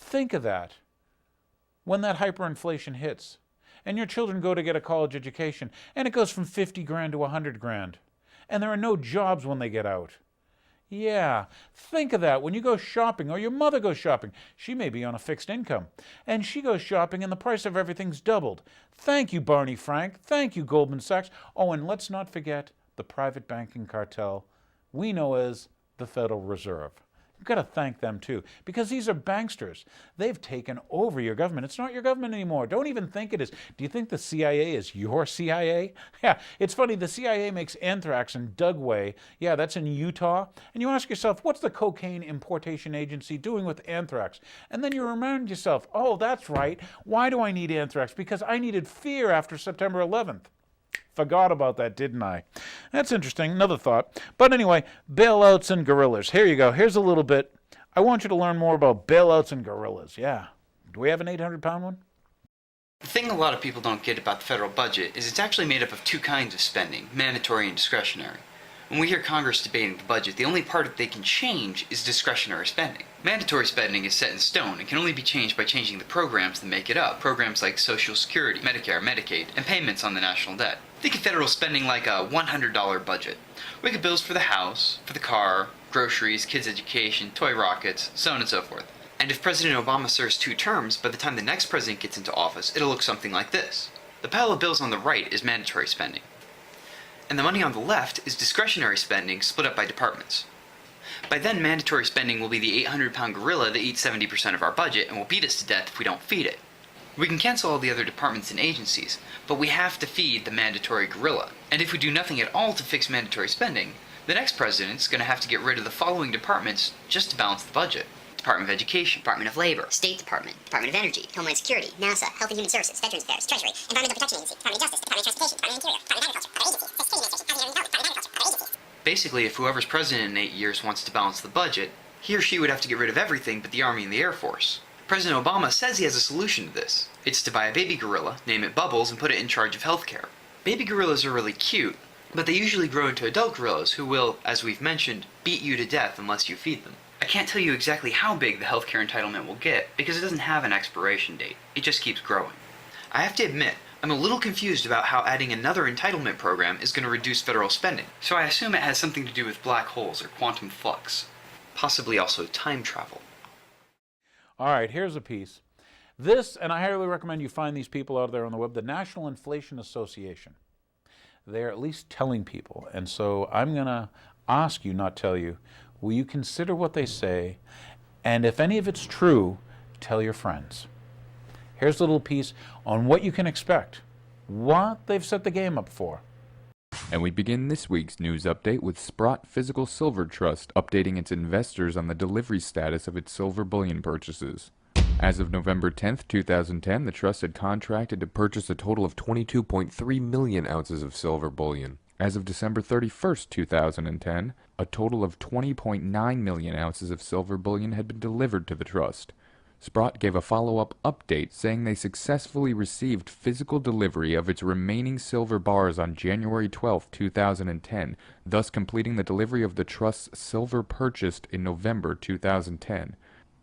Think of that when that hyperinflation hits and your children go to get a college education and it goes from 50 grand to 100 grand and there are no jobs when they get out. Yeah, think of that when you go shopping or your mother goes shopping. She may be on a fixed income and she goes shopping and the price of everything's doubled. Thank you, Barney Frank. Thank you, Goldman Sachs. Oh, and let's not forget the private banking cartel we know as the Federal Reserve. You've got to thank them too, because these are banksters. They've taken over your government. It's not your government anymore. Don't even think it is. Do you think the CIA is your CIA? Yeah, it's funny. The CIA makes anthrax in Dugway. Yeah, that's in Utah. And you ask yourself, what's the Cocaine Importation Agency doing with anthrax? And then you remind yourself, oh, that's right. Why do I need anthrax? Because I needed fear after September 11th. Forgot about that, didn't I? That's interesting. Another thought. But anyway, bailouts and guerrillas. Here you go. Here's a little bit. I want you to learn more about bailouts and guerrillas. Yeah. Do we have an 800-pound one? The thing a lot of people don't get about the federal budget is it's actually made up of two kinds of spending, mandatory and discretionary. When we hear Congress debating the budget, the only part that they can change is discretionary spending. Mandatory spending is set in stone and can only be changed by changing the programs that make it up. Programs like Social Security, Medicare, Medicaid, and payments on the national debt. Think of federal spending like a $100 budget. We get bills for the house, for the car, groceries, kids' education, toy rockets, so on and so forth. And if President Obama serves 2 terms, by the time the next president gets into office, it'll look something like this. The pile of bills on the right is mandatory spending. And the money on the left is discretionary spending split up by departments. By then, mandatory spending will be the 800-pound gorilla that eats 70% of our budget and will beat us to death if we don't feed it. We can cancel all the other departments and agencies, but we have to feed the mandatory gorilla. And if we do nothing at all to fix mandatory spending, the next president's going to have to get rid of the following departments just to balance the budget. Department of Education, Department of Labor, State Department, Department of Energy, Homeland Security, NASA, Health and Human Services, Veterans Affairs, Treasury, Environmental Protection Agency, Department of Justice, Department of Transportation, Department of Interior, Department of Agriculture, other agencies, Social Security Administration, Housing and Urban Development, Department of Agriculture, other agencies. Basically, if whoever's president in 8 years wants to balance the budget, he or she would have to get rid of everything but the Army and the Air Force. President Obama says he has a solution to this. It's to buy a baby gorilla, name it Bubbles, and put it in charge of healthcare. Baby gorillas are really cute, but they usually grow into adult gorillas who will, as we've mentioned, beat you to death unless you feed them. I can't tell you exactly how big the healthcare entitlement will get because it doesn't have an expiration date. It just keeps growing. I have to admit, I'm a little confused about how adding another entitlement program is going to reduce federal spending, so I assume it has something to do with black holes or quantum flux. Possibly also time travel. All right, here's a piece. This, and I highly recommend you find these people out there on the web, the National Inflation Association. They're at least telling people, and so I'm going to ask you, not tell you, will you consider what they say, and if any of it's true, tell your friends. Here's a little piece on what you can expect, what they've set the game up for. And we begin this week's news update with Sprott Physical Silver Trust updating its investors on the delivery status of its silver bullion purchases. As of November 10th, 2010, the trust had contracted to purchase a total of 22.3 million ounces of silver bullion. As of December 31st, 2010, a total of 20.9 million ounces of silver bullion had been delivered to the trust. Sprott gave a follow-up update saying they successfully received physical delivery of its remaining silver bars on January 12, 2010, thus completing the delivery of the trust's silver purchased in November 2010.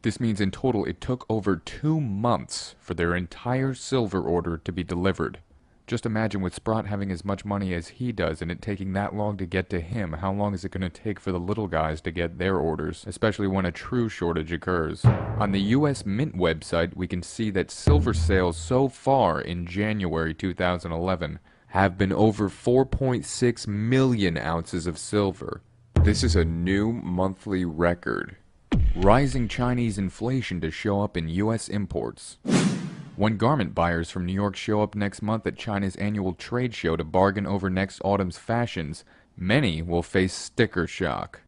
This means in total it took over 2 months for their entire silver order to be delivered. Just imagine with Sprott having as much money as he does and it taking that long to get to him, how long is it going to take for the little guys to get their orders, especially when a true shortage occurs? On the US Mint website, we can see that silver sales so far in January 2011 have been over 4.6 million ounces of silver. This is a new monthly record. Rising Chinese inflation to show up in US imports. When garment buyers from New York show up next month at China's annual trade show to bargain over next autumn's fashions, many will face sticker shock.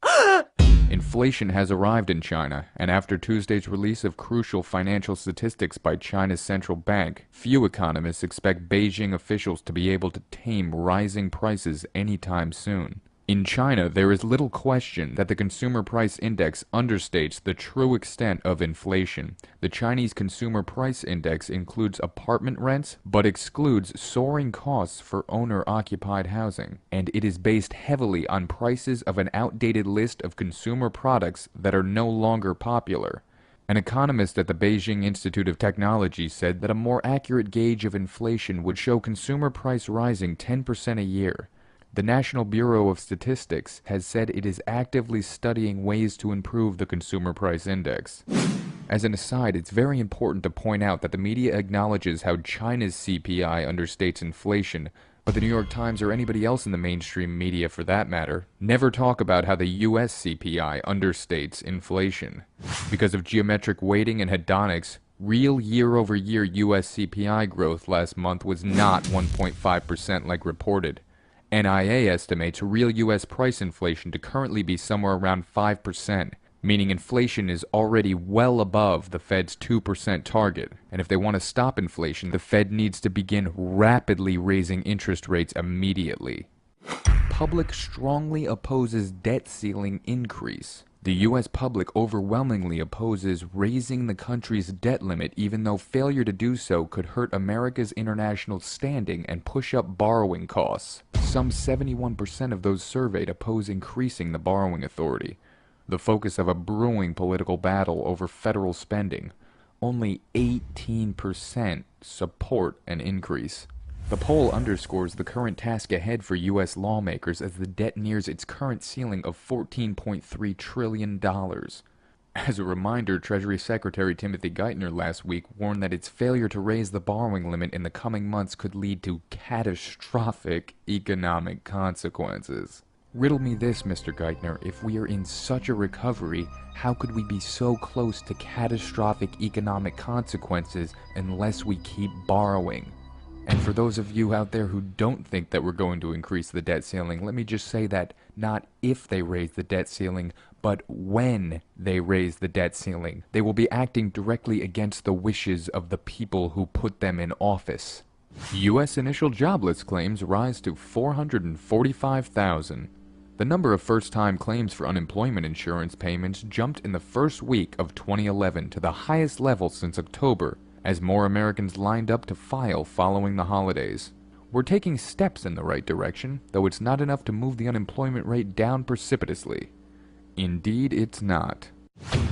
Inflation has arrived in China, and after Tuesday's release of crucial financial statistics by China's central bank, few economists expect Beijing officials to be able to tame rising prices anytime soon. In China, there is little question that the Consumer Price Index understates the true extent of inflation. The Chinese Consumer Price Index includes apartment rents, but excludes soaring costs for owner-occupied housing, and it is based heavily on prices of an outdated list of consumer products that are no longer popular. An economist at the Beijing Institute of Technology said that a more accurate gauge of inflation would show consumer price rising 10% a year. The National Bureau of Statistics has said it is actively studying ways to improve the consumer price index. As an aside, it's very important to point out that the media acknowledges how China's CPI understates inflation, but the New York Times or anybody else in the mainstream media for that matter never talk about how the US CPI understates inflation. Because of geometric weighting and hedonics, real year-over-year US CPI growth last month was not 1.5% like reported. NIA estimates real US price inflation to currently be somewhere around 5%, meaning inflation is already well above the Fed's 2% target. And if they want to stop inflation, the Fed needs to begin rapidly raising interest rates immediately. Public strongly opposes debt ceiling increase. The U.S. public overwhelmingly opposes raising the country's debt limit, even though failure to do so could hurt America's international standing and push up borrowing costs. Some 71% of those surveyed oppose increasing the borrowing authority, the focus of a brewing political battle over federal spending. Only 18% support an increase. The poll underscores the current task ahead for U.S. lawmakers as the debt nears its current ceiling of $14.3 trillion. As a reminder, Treasury Secretary Timothy Geithner last week warned that its failure to raise the borrowing limit in the coming months could lead to catastrophic economic consequences. Riddle me this, Mr. Geithner, if we are in such a recovery, how could we be so close to catastrophic economic consequences unless we keep borrowing? And for those of you out there who don't think that we're going to increase the debt ceiling, let me just say that not if they raise the debt ceiling, but when they raise the debt ceiling. They will be acting directly against the wishes of the people who put them in office. U.S. initial jobless claims rise to 445,000. The number of first-time claims for unemployment insurance payments jumped in the first week of 2011 to the highest level since October, as more Americans lined up to file following the holidays. We're taking steps in the right direction, though it's not enough to move the unemployment rate down precipitously. Indeed, it's not.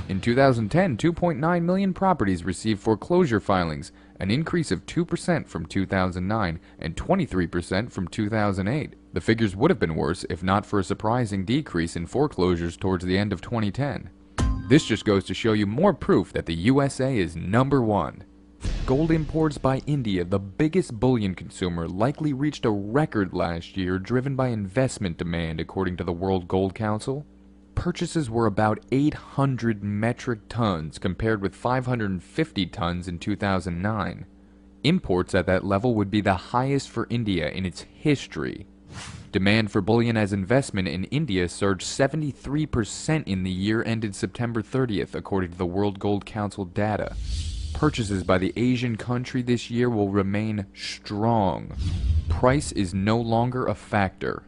In 2010, 2.9 million properties received foreclosure filings, an increase of 2% from 2009 and 23% from 2008. The figures would have been worse if not for a surprising decrease in foreclosures towards the end of 2010. This just goes to show you more proof that the USA is number one. Gold imports by India, the biggest bullion consumer, likely reached a record last year driven by investment demand, according to the World Gold Council. Purchases were about 800 metric tons compared with 550 tons in 2009. Imports at that level would be the highest for India in its history. Demand for bullion as investment in India surged 73% in the year ended September 30th, according to the World Gold Council data. Purchases by the Asian country this year will remain strong. Price is no longer a factor.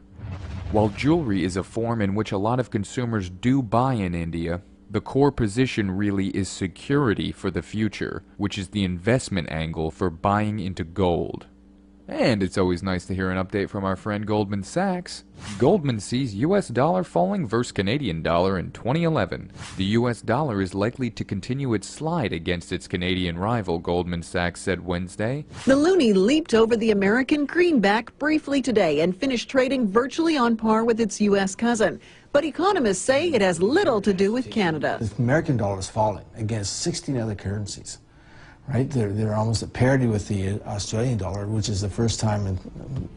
While jewelry is a form in which a lot of consumers do buy in India, the core position really is security for the future, which is the investment angle for buying into gold. And it's always nice to hear an update from our friend Goldman Sachs. Goldman sees US dollar falling versus Canadian dollar in 2011. The US dollar is likely to continue its slide against its Canadian rival, Goldman Sachs said Wednesday. The loonie leaped over the American greenback briefly today and finished trading virtually on par with its US cousin. But economists say it has little to do with Canada. The American dollar is falling against 16 other currencies. Right? They're almost at parity with the Australian dollar, which is the first time in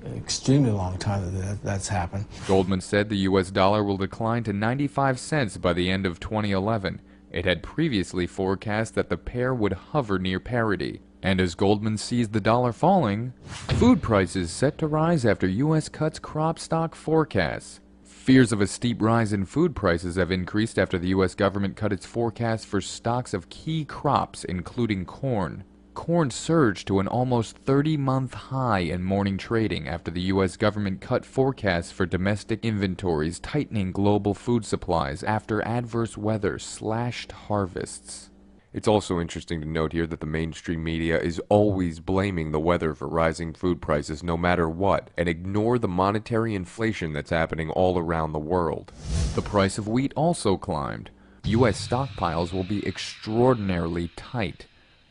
an extremely long time that's happened. Goldman said the US dollar will decline to 95 cents by the end of 2011. It had previously forecast that the pair would hover near parity. And as Goldman sees the dollar falling, food prices set to rise after US cuts crop stock forecasts. Fears of a steep rise in food prices have increased after the U.S. government cut its forecast for stocks of key crops, including corn. Corn surged to an almost 30-month high in morning trading after the U.S. government cut forecasts for domestic inventories, tightening global food supplies after adverse weather slashed harvests. It's also interesting to note here that the mainstream media is always blaming the weather for rising food prices no matter what, and ignore the monetary inflation that's happening all around the world. The price of wheat also climbed. U.S. stockpiles will be extraordinarily tight.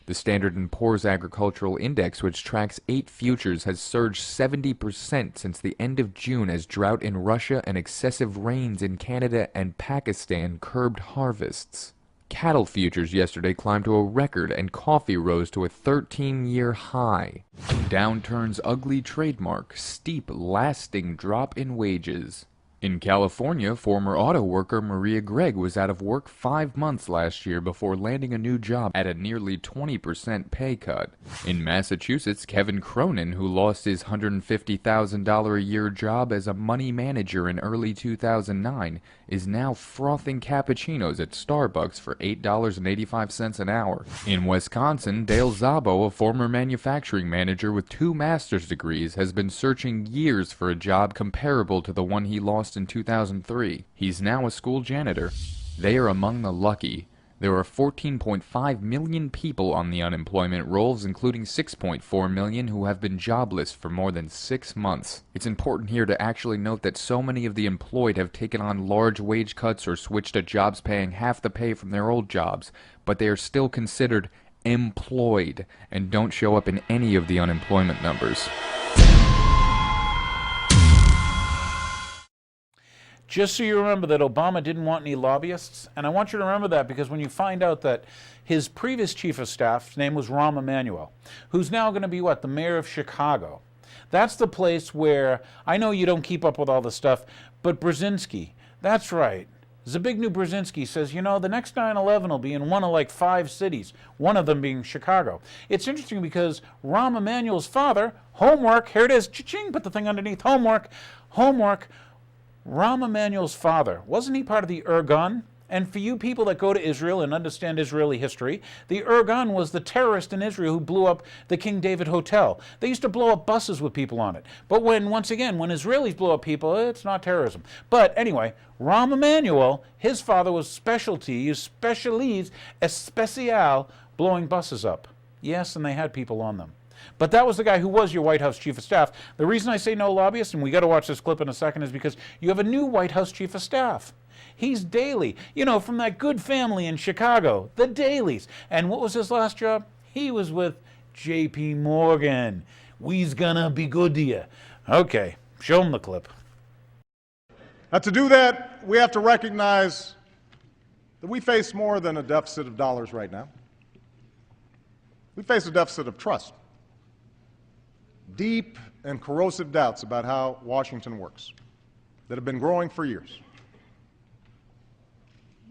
The Standard & Poor's Agricultural Index, which tracks 8 futures, has surged 70% since the end of June as drought in Russia and excessive rains in Canada and Pakistan curbed harvests. Cattle futures yesterday climbed to a record, and coffee rose to a 13-year high. Downturn's ugly trademark: steep, lasting drop in wages. In California, former auto worker Maria Gregg was out of work 5 months last year before landing a new job at a nearly 20% pay cut. In Massachusetts, Kevin Cronin, who lost his $150,000 a year job as a money manager in early 2009, is now frothing cappuccinos at Starbucks for $8.85 an hour. In Wisconsin, Dale Szabo, a former manufacturing manager with 2 master's degrees, has been searching years for a job comparable to the one he lost in 2003. He's now a school janitor. They are among the lucky. There are 14.5 million people on the unemployment rolls, including 6.4 million who have been jobless for more than 6 months. It's important here to actually note that so many of the employed have taken on large wage cuts or switched to jobs paying half the pay from their old jobs, but they are still considered employed and don't show up in any of the unemployment numbers. Just so you remember that Obama didn't want any lobbyists, and I want you to remember that because when you find out that his previous chief of staff's name was Rahm Emanuel, who's now going to be, the mayor of Chicago. That's the place where, I know you don't keep up with all the stuff, but Brzezinski, that's right. Zbigniew Brzezinski says, the next 9/11 will be in one of 5 cities, one of them being Chicago. It's interesting because Rahm Emanuel's father, homework, here it is, cha-ching, put the thing underneath, homework, Rahm Emanuel's father, wasn't he part of the Irgun? And for you people that go to Israel and understand Israeli history, the Irgun was the terrorist in Israel who blew up the King David Hotel. They used to blow up buses with people on it. But once again, when Israelis blow up people, it's not terrorism. But anyway, Rahm Emanuel, his father was specialise, especial, blowing buses up. Yes, and they had people on them. But that was the guy who was your White House chief of staff. The reason I say no lobbyists, and we got to watch this clip in a second, is because you have a new White House chief of staff. He's Daley, from that good family in Chicago, the Daleys. And what was his last job? He was with J.P. Morgan. We's gonna be good to you. Okay, show him the clip. Now, to do that, we have to recognize that we face more than a deficit of dollars right now. We face a deficit of trust. Deep and corrosive doubts about how Washington works that have been growing for years.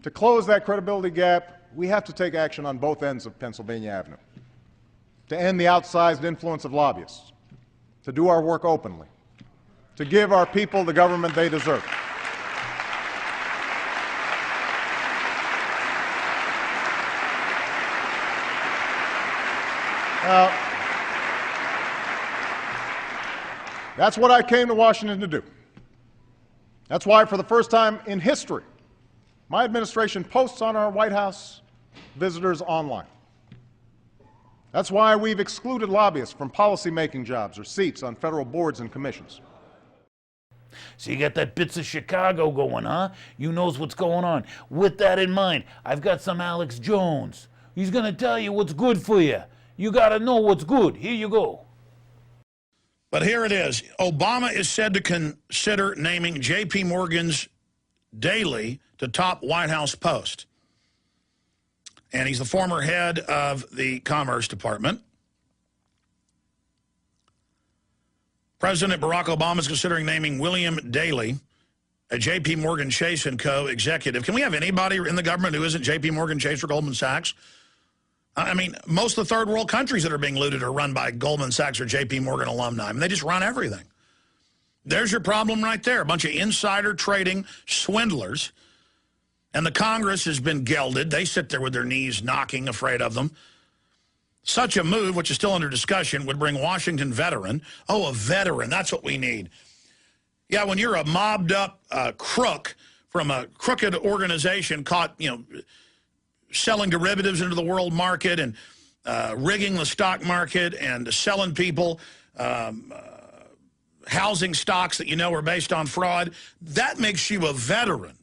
To close that credibility gap, we have to take action on both ends of Pennsylvania Avenue. To end the outsized influence of lobbyists, to do our work openly, to give our people the government they deserve. Now, that's what I came to Washington to do. That's why, for the first time in history, my administration posts on our White House visitors online. That's why we've excluded lobbyists from policy-making jobs or seats on federal boards and commissions. So you got that bits of Chicago going, huh? You knows what's going on. With that in mind, I've got some Alex Jones. He's going to tell you what's good for you. You got to know what's good. Here you go. But here it is. Obama is said to consider naming J.P. Morgan's Daley to top White House post. And he's the former head of the Commerce Department. President Barack Obama is considering naming William Daley a J.P. Morgan Chase & Co. executive. Can we have anybody in the government who isn't J.P. Morgan Chase or Goldman Sachs? I mean, most of the third world countries that are being looted are run by Goldman Sachs or J.P. Morgan alumni. I mean, they just run everything. There's your problem right there. A bunch of insider trading swindlers. And the Congress has been gelded. They sit there with their knees knocking, afraid of them. Such a move, which is still under discussion, would bring Washington veteran. Oh, a veteran. That's what we need. Yeah, when you're a mobbed-up crook from a crooked organization caught, selling derivatives into the world market and rigging the stock market and selling people housing stocks that are based on fraud, that makes you a veteran.